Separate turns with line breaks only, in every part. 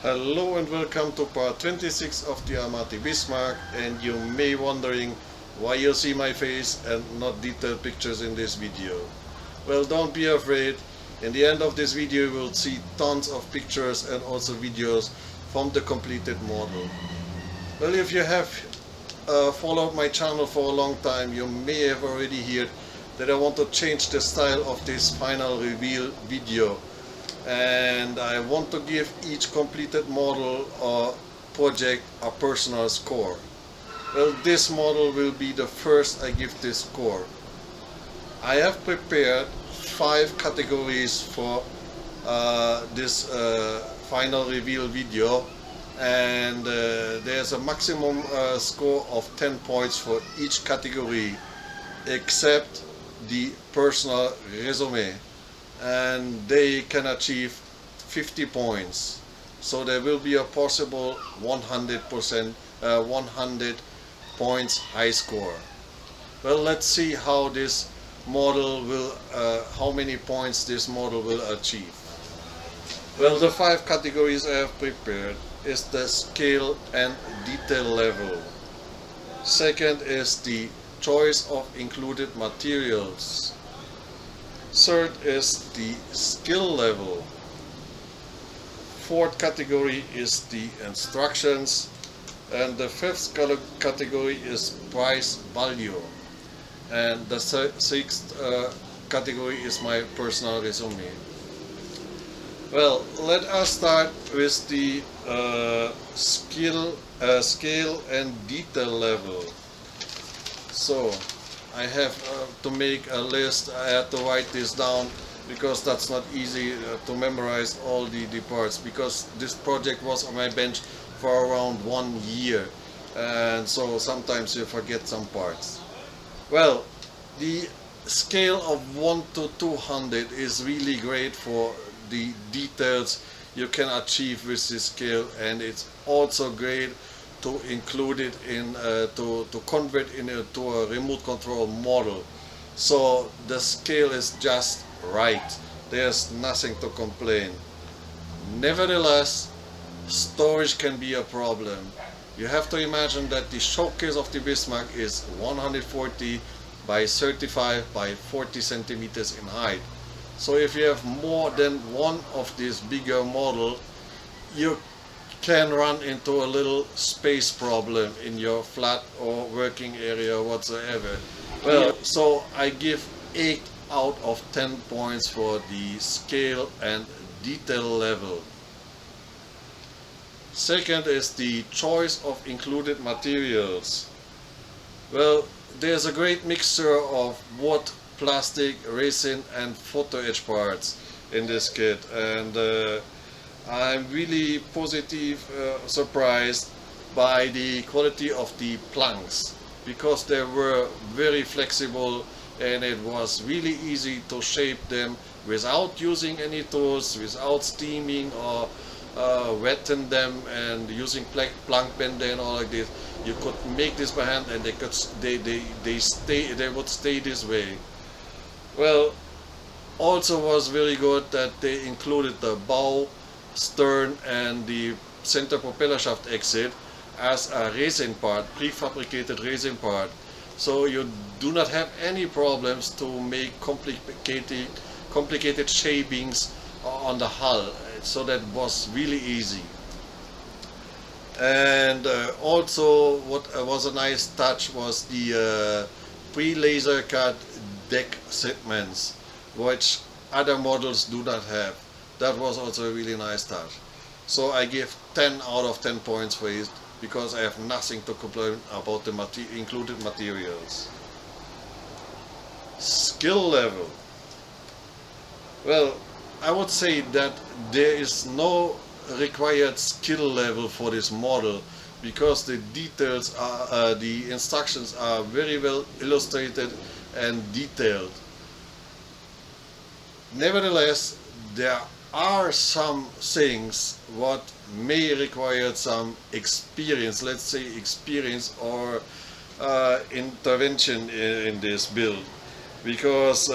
Hello and welcome to part 26 of the Amati Bismarck, and you may wondering why you see my face and not detailed pictures in this video. Well, don't be afraid. In the end of this video you will see tons of pictures and also videos from the completed model. Well, if you have followed my channel for a long time, you may have already heard that I want to change the style of this final reveal video, and I want to give each completed model or project a personal score. Well, this model will be the first I give this score. I have prepared 5 categories for this final reveal video, and there's a maximum score of 10 points for each category except the personal resume, and they can achieve 50 points, so there will be a possible 100 points high score. Well, let's see how this model will how many points this model will achieve. Well, the 5 categories I have prepared is the scale and detail level. Second is the choice of included materials. Third is the skill level. Fourth category is the instructions, and the fifth category is price value, and the sixth category is my personal resume. Well, let us start with the scale and detail level. So I have to make a list. I had to write this down because that's not easy to memorize all the parts, because this project was on my bench for around 1 year, and so sometimes you forget some parts. Well, the scale of 1 to 200 is really great for the details you can achieve with this scale, and it's also great to include it in to convert it into a remote control model. So the scale is just right. There's nothing to complain. Nevertheless, storage can be a problem. You have to imagine that the showcase of the Bismarck is 140 by 35 by 40 centimeters in height. So if you have more than one of these bigger model, you can run into a little space problem in your flat or working area whatsoever. Well, so I give 8 out of 10 points for the scale and detail level. Second is the choice of included materials. Well, there's a great mixture of wood, plastic, resin and photo etch parts in this kit, and I'm really surprised by the quality of the planks, because they were very flexible and it was really easy to shape them without using any tools, without steaming or wetting them and using plank bender and all like this. You could make this by hand and they would stay this way. Well, also was very good that they included the bow, stern and the center propeller shaft exit as a resin part, prefabricated resin part, so you do not have any problems to make complicated shapings on the hull. So that was really easy. And also what was a nice touch was the pre-laser cut deck segments, which other models do not have. That was also a really nice touch. So I give 10 out of 10 points for it, because I have nothing to complain about the included materials. Skill level. Well, I would say that there is no required skill level for this model, because the details are, the instructions are very well illustrated and detailed. Nevertheless, there are some things what may require some experience, let's say experience or intervention in this build, because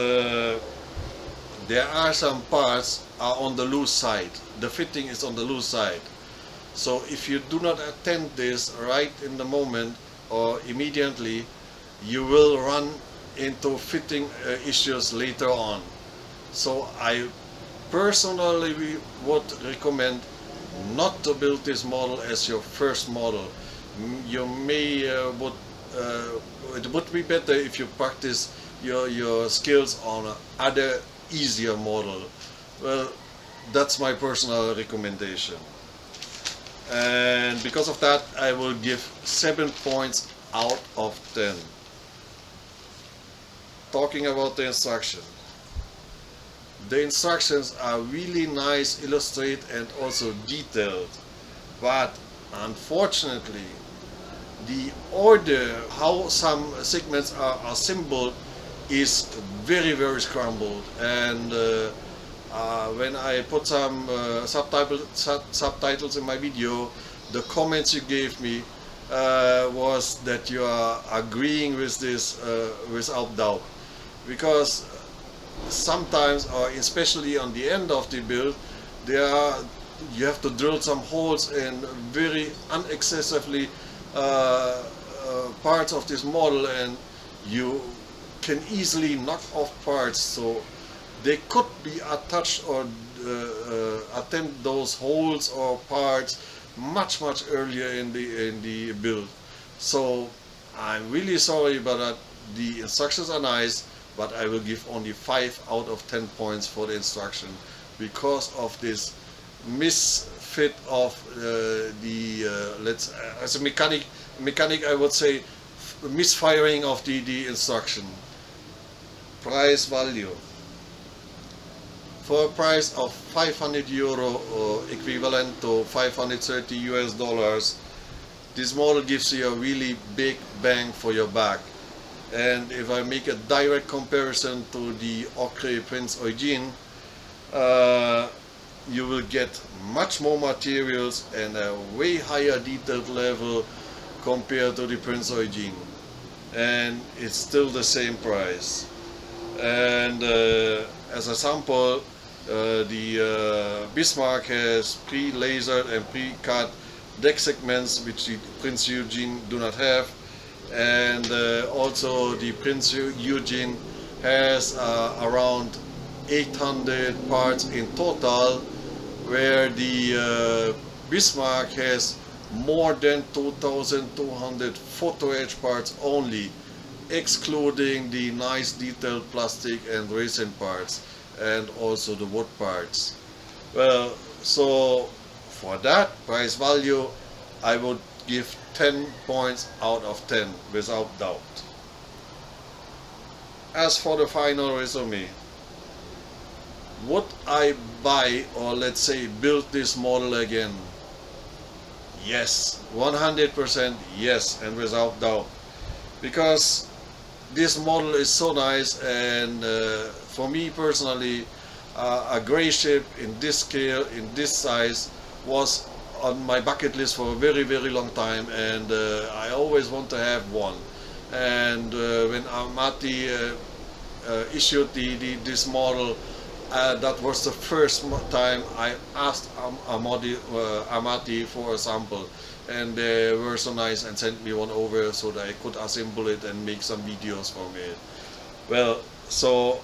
there are some parts are on the loose side. The fitting is on the loose side. So if you do not attend this right in the moment or immediately, you will run into fitting issues later on. So I personally would recommend not to build this model as your first model. You may it would be better if you practice your skills on other easier model. Well, that's my personal recommendation. And because of that, I will give 7 points out of 10. Talking about the instruction. The instructions are really nice, illustrated and also detailed, but unfortunately the order how some segments are assembled is very scrambled, and when I put some subtitles in my video, the comments you gave me was that you are agreeing with this without doubt, because sometimes, or especially on the end of the build, you have to drill some holes in very inaccessibly parts of this model, and you can easily knock off parts, so they could be attached or attempt those holes or parts much earlier in the build. So I'm really sorry about that. The instructions are nice, but I will give only 5 out of 10 points for the instruction because of this misfit of as a mechanic I would say misfiring of the instruction. Price value. For a price of 500 euro or equivalent to 530 US dollars, this model gives you a really big bang for your buck. And if I make a direct comparison to the Ocre Prince Eugene, you will get much more materials and a way higher detailed level compared to the Prince Eugene, and it's still the same price. And as a sample, the Bismarck has pre-lasered and pre-cut deck segments which the Prince Eugene do not have, and also the Prince Eugene has around 800 parts in total, where the Bismarck has more than 2,200 photo etch parts only, excluding the nice detailed plastic and resin parts and also the wood parts. Well, so for that price value, I would give 10 points out of 10 without doubt. As for the final resume, would I buy, or let's say build this model again? Yes, 100% yes, and without doubt, because this model is so nice, and for me personally, a gray ship in this scale, in this size, was on my bucket list for a very long time, and I always want to have one. And when Amati issued this model, that was the first time I asked Amati for a sample, and they were so nice and sent me one over so that I could assemble it and make some videos from it. Well, so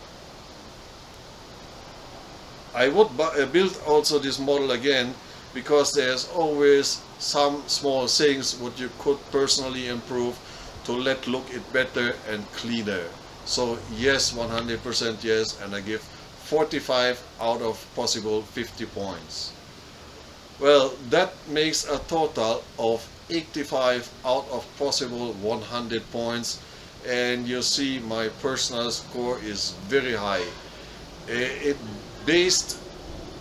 I would build also this model again, because there's always some small things what you could personally improve to let look it better and cleaner. So yes, 100% yes, and I give 45 out of possible 50 points. Well, that makes a total of 85 out of possible 100 points, and you see my personal score is very high. It based,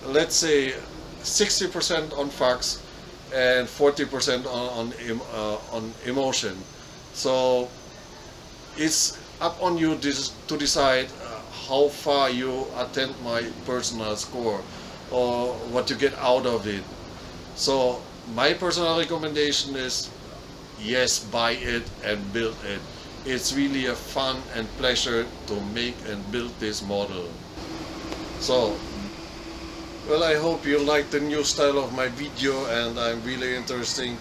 let's say, 60% on facts and 40% on emotion. So it's up on you to decide how far you attend my personal score or what you get out of it. So my personal recommendation is yes, buy it and build it. It's really a fun and pleasure to make and build this model. So Well, I hope you like the new style of my video, and I'm really interested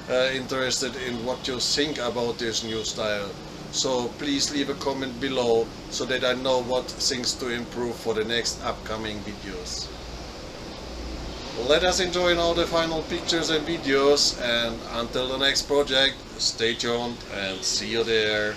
in what you think about this new style. So please leave a comment below so that I know what things to improve for the next upcoming videos. Let us enjoy now the final pictures and videos, and until the next project, stay tuned and see you there.